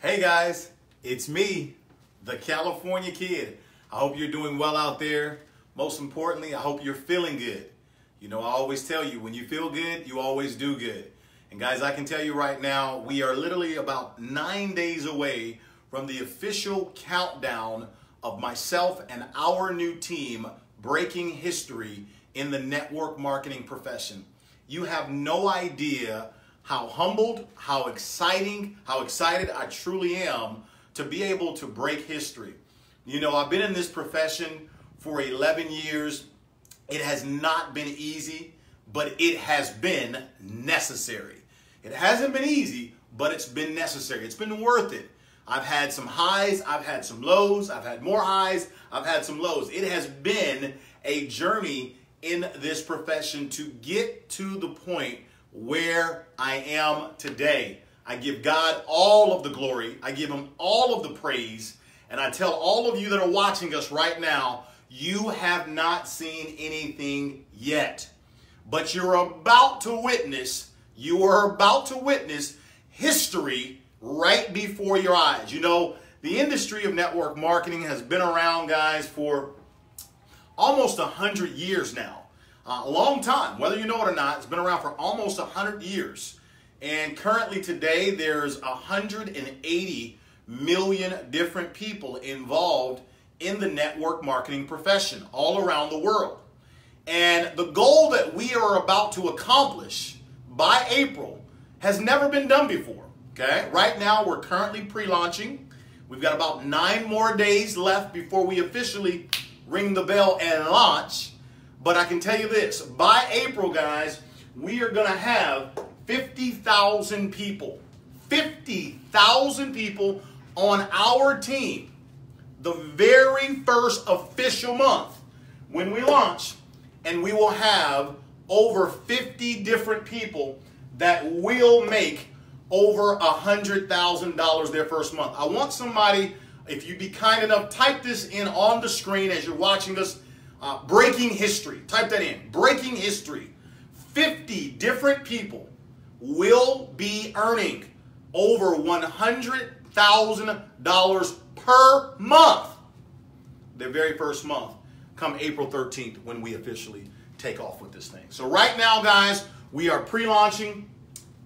Hey guys, it's me, the California Kid. I hope you're doing well out there. Most importantly, I hope you're feeling good. You know, I always tell you, when you feel good, you always do good. And guys, I can tell you right now, we are literally about 9 days away from the official countdown of myself and our new team breaking history in the network marketing profession. You have no idea how humbled, how excited I truly am to be able to break history. You know, I've been in this profession for 11 years. It has not been easy, but it has been necessary. It hasn't been easy, but it's been necessary. It's been worth it. I've had some highs, I've had some lows, I've had more highs, I've had some lows. It has been a journey in this profession to get to the point where I am today. I give God all of the glory. I give him all of the praise. And I tell all of you that are watching us right now, you have not seen anything yet. But you are about to witness history right before your eyes. You know, the industry of network marketing has been around, guys, for almost 100 years now. A long time, whether you know it or not. It's been around for almost 100 years. And currently today, there's 180 million different people involved in the network marketing profession all around the world. And the goal that we are about to accomplish by April has never been done before. Okay? Right now, we're currently pre-launching. We've got about 9 more days left before we officially ring the bell and launch. But I can tell you this, by April, guys, we are going to have 50,000 people. 50,000 people on our team. The very first official month when we launch. And we will have over 50 different people that will make over $100,000 their first month. I want somebody, if you'd be kind enough, type this in on the screen as you're watching this. Breaking history. Type that in. Breaking history. 50 different people will be earning over $100,000 per month. Their very first month, come April 13th, when we officially take off with this thing. So right now, guys, we are pre-launching,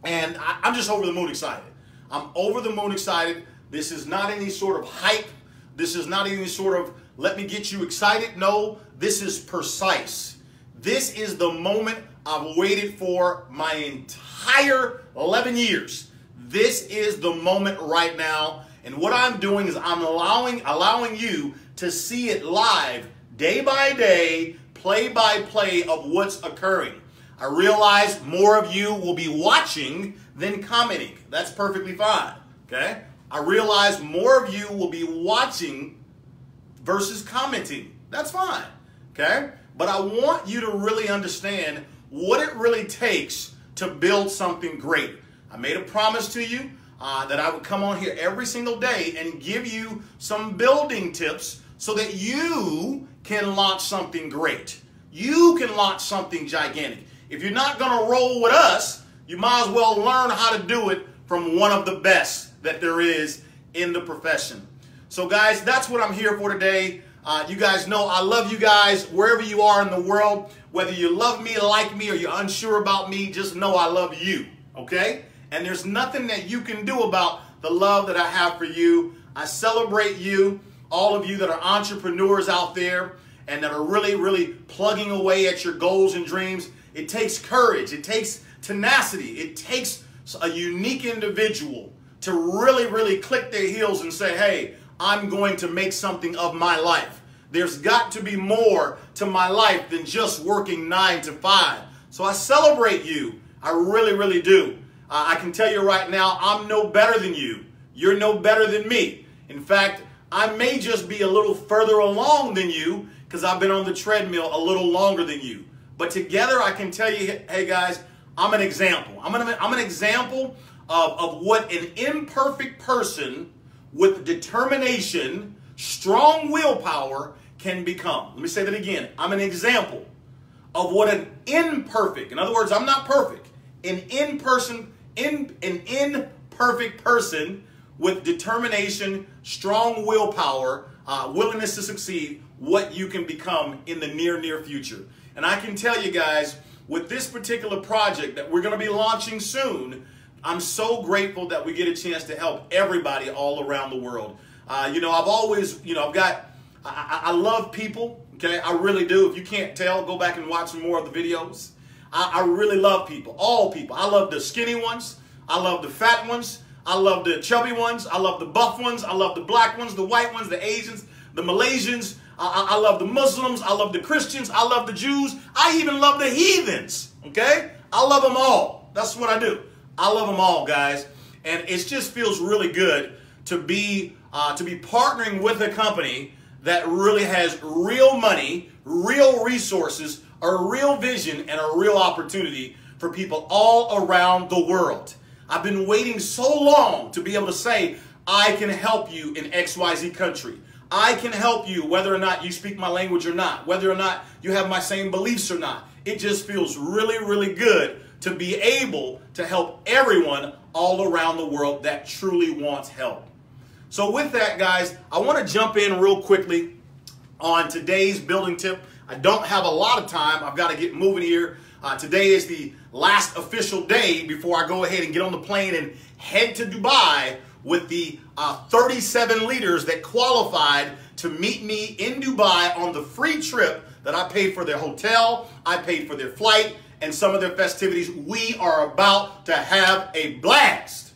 and I'm just over the moon excited. I'm over the moon excited. This is not any sort of hype. This is not any sort of let me get you excited. No, this is precise. This is the moment I've waited for my entire 11 years. This is the moment right now. And what I'm doing is I'm allowing you to see it live, day by day, play by play of what's occurring. I realize more of you will be watching than commenting. That's perfectly fine. Okay? I realize more of you will be watching versus commenting. That's fine, okay? But I want you to really understand what it really takes to build something great. I made a promise to you that I would come on here every single day and give you some building tips so that you can launch something great. You can launch something gigantic. If you're not gonna roll with us, you might as well learn how to do it from one of the best that there is in the profession. So guys, that's what I'm here for today. You guys know I love you guys wherever you are in the world. Whether you love me, like me, or you're unsure about me, just know I love you, okay? And there's nothing that you can do about the love that I have for you. I celebrate you, all of you that are entrepreneurs out there and that are really, really plugging away at your goals and dreams. It takes courage. It takes tenacity. It takes a unique individual to really, really click their heels and say, hey, I'm going to make something of my life. There's got to be more to my life than just working 9 to 5. So I celebrate you. I really, really do. I can tell you right now, I'm no better than you. You're no better than me. In fact, I may just be a little further along than you because I've been on the treadmill a little longer than you. But together, I can tell you, hey guys, I'm an example. I'm an example of what an imperfect person with determination, strong willpower can become. Let me say that again. I'm an example of what an imperfect, in other words, I'm not perfect, an imperfect person with determination, strong willpower, willingness to succeed, what you can become in the near future. And I can tell you guys, with this particular project that we're going to be launching soon, I'm so grateful that we get a chance to help everybody all around the world. You know, I've always, you know, I love people, okay? I really do. If you can't tell, go back and watch some more of the videos. I really love people, all people. I love the skinny ones. I love the fat ones. I love the chubby ones. I love the buff ones. I love the black ones, the white ones, the Asians, the Malaysians. I love the Muslims. I love the Christians. I love the Jews. I even love the heathens, okay? I love them all. That's what I do. I love them all, guys. And it just feels really good to be partnering with a company that really has real money, real resources, a real vision, and a real opportunity for people all around the world. I've been waiting so long to be able to say, I can help you in XYZ country. I can help you whether or not you speak my language or not, whether or not you have my same beliefs or not. It just feels really, really good to be able to help everyone all around the world that truly wants help. So with that, guys, I want to jump in real quickly on today's building tip. I don't have a lot of time. I've got to get moving here. Today is the last official day before I go ahead and get on the plane and head to Dubai with the 37 leaders that qualified to meet me in Dubai on the free trip that I paid for their hotel, I paid for their flight, and some of their festivities. We are about to have a blast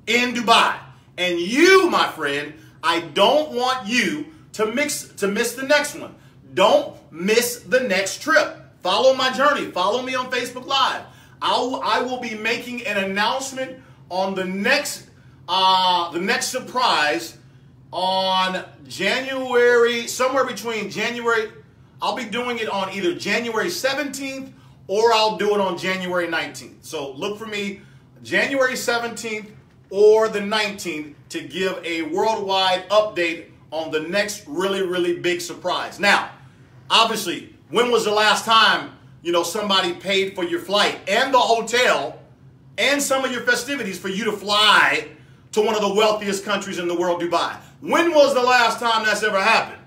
in Dubai. And you, my friend, I don't want you to miss the next one. Don't miss the next trip. Follow my journey. Follow me on Facebook Live. I will be making an announcement on the next surprise on January, somewhere between January. I'll be doing it on either January 17th or I'll do it on January 19th. So look for me January 17th or the 19th to give a worldwide update on the next really, really big surprise. Now, obviously, when was the last time, you know, somebody paid for your flight and the hotel and some of your festivities for you to fly to one of the wealthiest countries in the world, Dubai? When was the last time that's ever happened?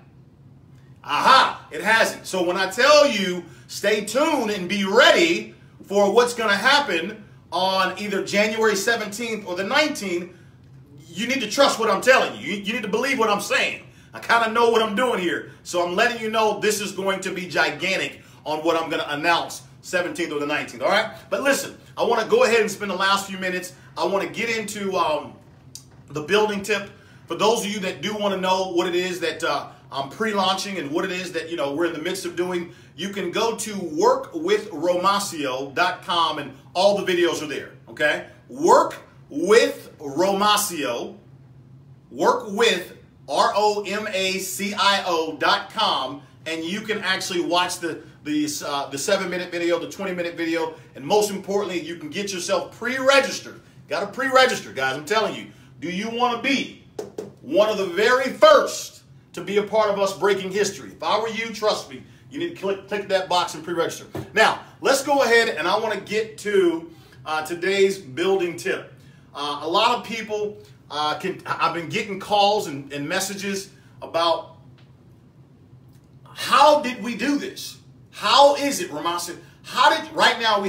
Aha, it hasn't. So when I tell you, stay tuned and be ready for what's going to happen on either January 17th or the 19th, you need to trust what I'm telling you. You need to believe what I'm saying. I kind of know what I'm doing here. So I'm letting you know this is going to be gigantic on what I'm going to announce 17th or the 19th, all right? But listen, I want to go ahead and spend the last few minutes. I want to get into the building tip. For those of you that do want to know what it is that I'm pre-launching and what it is that, you know, we're in the midst of doing, you can go to workwithromacio.com and all the videos are there, okay? Work with Romacio, ROMACIO.com, and you can actually watch the 7-minute video, the 20-minute video, and most importantly, you can get yourself pre-registered. Got to pre-register, guys. I'm telling you. Do you want to be one of the very first to be a part of us breaking history? If I were you, trust me, you need to click that box and pre-register. Now, let's go ahead and I want to get to today's building tip. A lot of people, I've been getting calls and messages about how did we do this? How is it, Romacio? Right now we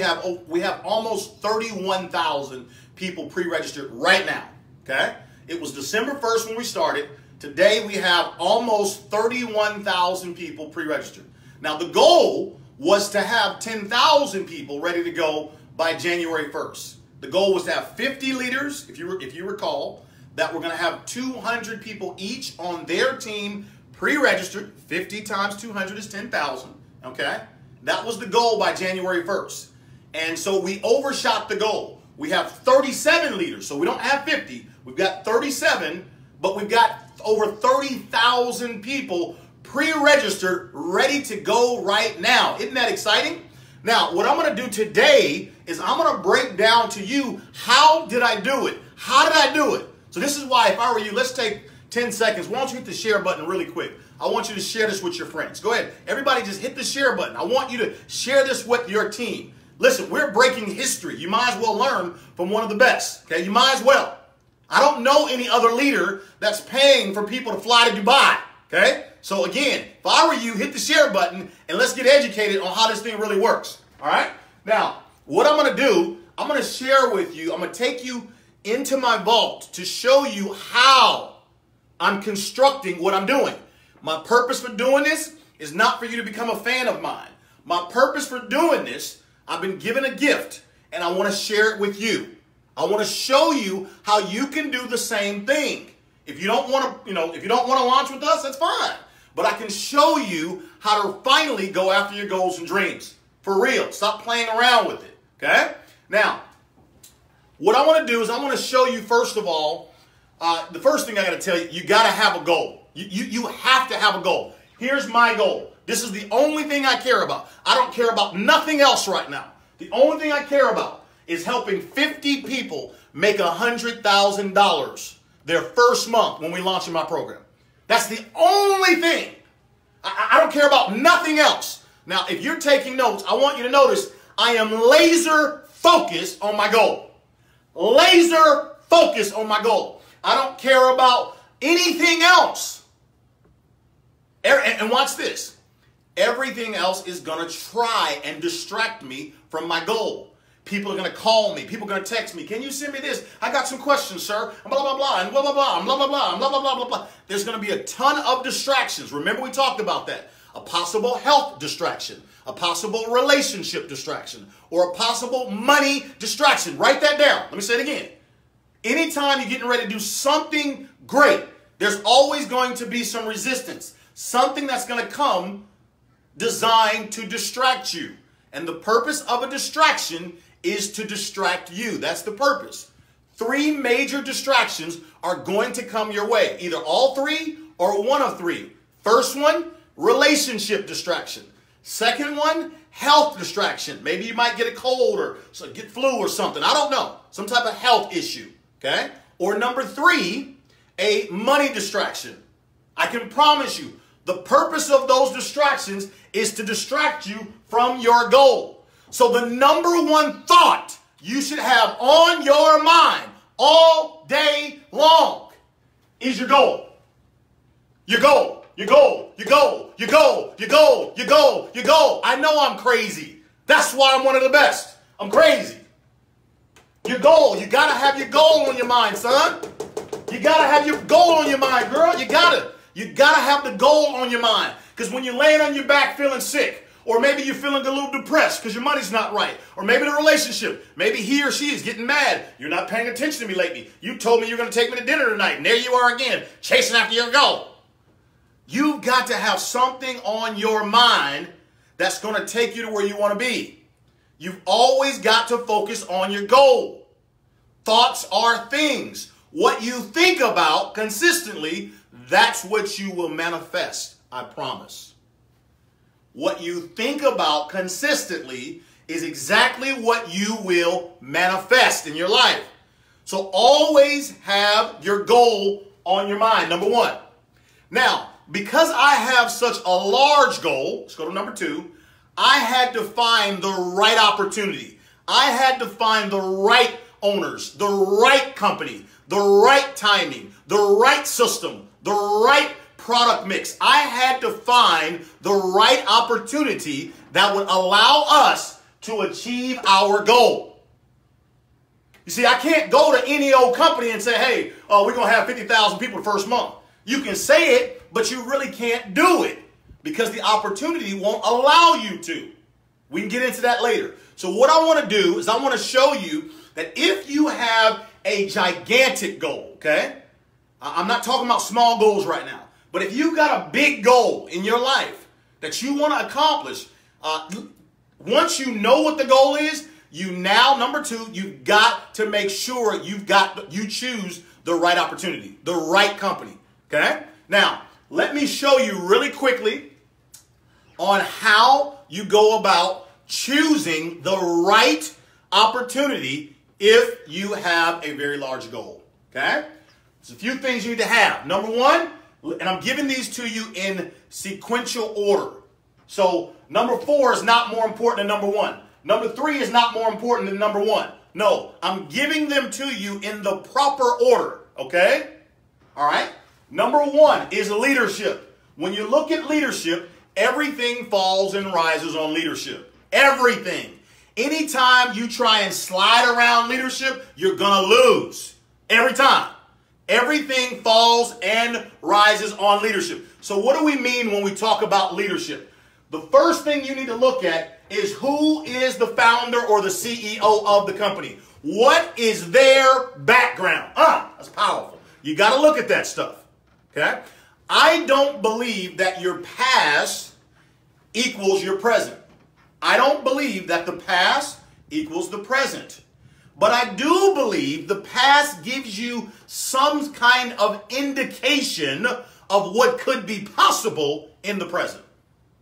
have almost 31,000 people pre-registered right now. Okay? It was December 1st when we started. Today we have almost 31,000 people pre-registered. Now the goal was to have 10,000 people ready to go by January 1st. The goal was to have 50 leaders, if you recall, that were going to have 200 people each on their team pre-registered. 50 times 200 is 10,000. Okay? That was the goal by January 1st. And so we overshot the goal. We have 37 leaders, so we don't have 50. We've got 37, but we've got over 30,000 people pre-registered, ready to go right now. Isn't that exciting? Now, what I'm going to do today is I'm going to break down to you, how did I do it? How did I do it? So this is why, if I were you, let's take 10 seconds. Why don't you hit the share button really quick? I want you to share this with your friends. Go ahead. Everybody just hit the share button. I want you to share this with your team. Listen, we're breaking history. You might as well learn from one of the best. Okay, you might as well. I don't know any other leader that's paying for people to fly to Dubai, okay? So again, if I were you, hit the share button and let's get educated on how this thing really works, all right? Now, what I'm going to do, I'm going to share with you, I'm going to take you into my vault to show you how I'm constructing what I'm doing. My purpose for doing this is not for you to become a fan of mine. My purpose for doing this, I've been given a gift and I want to share it with you. I want to show you how you can do the same thing. If you don't want to, if you don't want to launch with us, that's fine. But I can show you how to finally go after your goals and dreams. For real. Stop playing around with it. Okay? Now, what I want to do is I want to show you, first of all, the first thing I got to tell you, you got to have a goal. You have to have a goal. Here's my goal. This is the only thing I care about. I don't care about nothing else right now. The only thing I care about is helping 50 people make $100,000 their first month when we launch in my program. That's the only thing. I don't care about nothing else. Now, if you're taking notes, I want you to notice I am laser focused on my goal. Laser focused on my goal. I don't care about anything else. And watch this. Everything else is going to try and distract me from my goal. People are going to call me. People are going to text me. Can you send me this? I got some questions, sir. And blah, blah, blah, and blah, blah, blah, and blah, blah, blah, and blah, blah, blah, blah, blah. There's going to be a ton of distractions. Remember we talked about that. A possible health distraction, a possible relationship distraction, or a possible money distraction. Write that down. Let me say it again. Anytime you're getting ready to do something great, there's always going to be some resistance. Something that's going to come designed to distract you. And the purpose of a distraction is to distract you. That's the purpose. 3 major distractions are going to come your way. Either all 3 or one of 3. First one, relationship distraction. Second one, health distraction. Maybe you might get a cold or get flu or something. I don't know. Some type of health issue. Okay? Or number 3, a money distraction. I can promise you, the purpose of those distractions is to distract you from your goal. So the number one thought you should have on your mind all day long is your goal. Your goal, your goal, your goal, your goal, your goal, your goal, your goal. I know I'm crazy. That's why I'm one of the best. I'm crazy. Your goal. You got to have your goal on your mind, son. You got to have your goal on your mind, girl. You got to. You got to have the goal on your mind. Because when you're laying on your back feeling sick, or maybe you're feeling a little depressed because your money's not right, or maybe the relationship, maybe he or she is getting mad. You're not paying attention to me lately. You told me you're going to take me to dinner tonight, and there you are again, chasing after your goal. You've got to have something on your mind that's going to take you to where you want to be. You've always got to focus on your goal. Thoughts are things. What you think about consistently, that's what you will manifest, I promise. What you think about consistently is exactly what you will manifest in your life. So always have your goal on your mind, number 1. Now, because I have such a large goal, let's go to number 2, I had to find the right opportunity. I had to find the right owners, the right company, the right timing, the right system, the right product mix. I had to find the right opportunity that would allow us to achieve our goal. You see, I can't go to any old company and say, hey, we're going to have 50,000 people the first month. You can say it, but you really can't do it because the opportunity won't allow you to. We can get into that later. So what I want to do is I want to show you that if you have a gigantic goal, okay? I'm not talking about small goals right now. But if you've got a big goal in your life that you want to accomplish, once you know what the goal is, you now, number 2, you've got to make sure you choose the right opportunity, the right company. Okay? Now, let me show you really quickly on how you go about choosing the right opportunity if you have a very large goal. Okay? There's a few things you need to have. Number 1, and I'm giving these to you in sequential order. So number 4 is not more important than number 1. Number 3 is not more important than number 1. No, I'm giving them to you in the proper order. Okay? All right? Number one is leadership. When you look at leadership, everything falls and rises on leadership. Everything. Anytime you try and slide around leadership, you're going to lose. Every time. Everything falls and rises on leadership. So what do we mean when we talk about leadership? The first thing you need to look at is who is the founder or the CEO of the company. What is their background? That's powerful. You got to look at that stuff. Okay? I don't believe that your past equals your present. I don't believe that the past equals the present. But I do believe the past gives you some kind of indication of what could be possible in the present.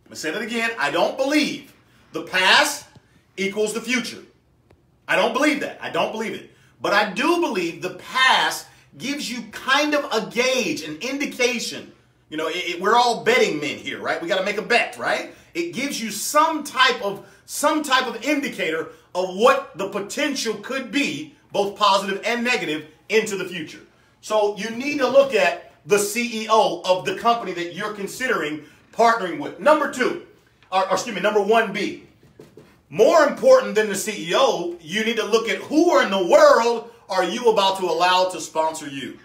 Let me say that again. I don't believe the past equals the future. I don't believe that. I don't believe it. But I do believe the past gives you kind of a gauge, an indication. You know, we're all betting men here, right? We got to make a bet, right? It gives you some type of indicator of what the potential could be, both positive and negative, into the future. So you need to look at the CEO of the company that you're considering partnering with. Number 1B. More important than the CEO, you need to look at who in the world are you about to allow to sponsor you.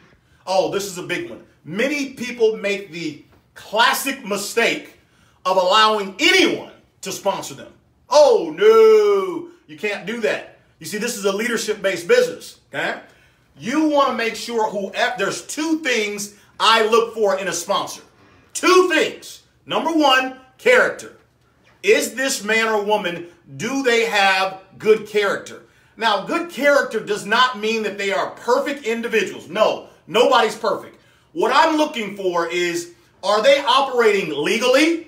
Oh, this is a big one. Many people make the classic mistake of allowing anyone to sponsor them. Oh, no, you can't do that. You see, this is a leadership-based business, okay? You want to make sure there's two things I look for in a sponsor. Two things. Number one, character. Is this man or woman, do they have good character? Now, good character does not mean that they are perfect individuals. No, nobody's perfect. What I'm looking for is, are they operating legally?